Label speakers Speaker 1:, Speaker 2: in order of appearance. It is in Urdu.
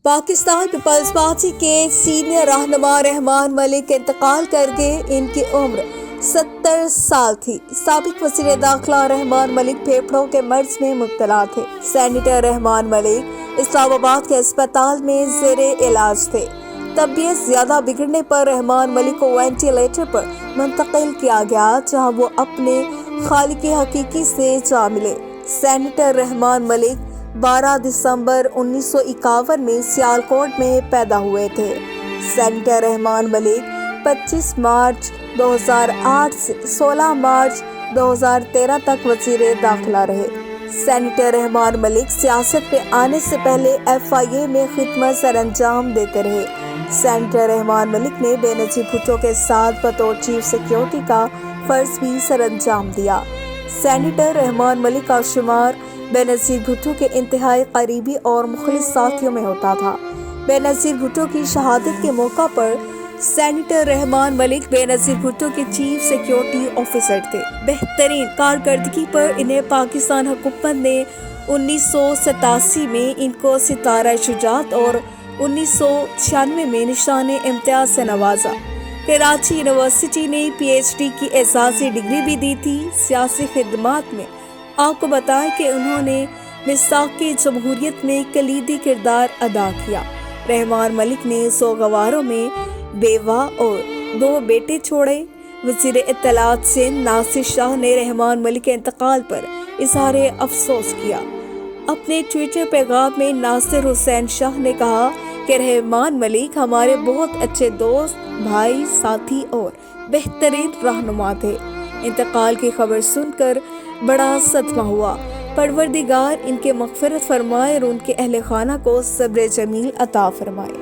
Speaker 1: پاکستان پیپلز پارٹی کے سینئر رہنما رحمان ملک انتقال کر گئے۔ ان کی عمر 70 سال تھی۔ سابق وزیر داخلہ رحمان ملک پھیپھڑوں کے مرض میں مبتلا تھے۔ سینیٹر رحمان ملک اسلام آباد کے اسپتال میں زیر علاج تھے۔ طبیعت زیادہ بگڑنے پر رحمان ملک کو وینٹی لیٹر پر منتقل کیا گیا، جہاں وہ اپنے خالق حقیقی سے جا ملے۔ سینیٹر رحمان ملک 12 دسمبر 1951 میں سیالکوٹ میں پیدا ہوئے تھے۔ سینیٹر رحمان ملک 25 مارچ 2008 سے 16 مارچ 2013 تک وزیر داخلہ رہے۔ سینیٹر رحمان ملک سیاست میں آنے سے پہلے FIA میں خدمت سر انجام دیتے رہے۔ سینیٹر رحمان ملک نے بے نظیر بھٹو کے ساتھ بطور چیف سیکیورٹی کا فرض بھی سر انجام دیا۔ سینیٹر رحمان ملک کا شمار بے نظیر بھٹو کے انتہائی قریبی اور مخلص ساتھیوں میں ہوتا تھا۔ بے نظیر بھٹو کی شہادت کے موقع پر سینیٹر رحمان ملک بے نظیر بھٹو کے چیف سیکیورٹی آفیسر تھے۔ بہترین کارکردگی پر انہیں پاکستان حکومت نے 1987 میں ان کو ستارہ شجاعت اور 1996 میں نشان امتیاز سے نوازا۔ کراچی یونیورسٹی نے PhD کی اعزازی ڈگری بھی دی تھی۔ سیاسی خدمات میں آپ کو بتائیں کہ انہوں نے مصداق جمہوریت میں کلیدی کردار ادا کیا۔ رحمان ملک نے سوگواروں میں بیوہ اور 2 بیٹے چھوڑے۔ وزیر اطلاعات سندھ ناصر شاہ نے رحمان ملک کے انتقال پر اظہار افسوس کیا۔ اپنے ٹویٹر پیغام میں ناصر حسین شاہ نے کہا کہ رحمان ملک ہمارے بہت اچھے دوست، بھائی، ساتھی اور بہترین رہنما تھے۔ انتقال کی خبر سن کر بڑا صدمہ ہوا۔ پروردگار ان کے مغفرت فرمائے اور ان کے اہل خانہ کو صبر جمیل عطا فرمائے۔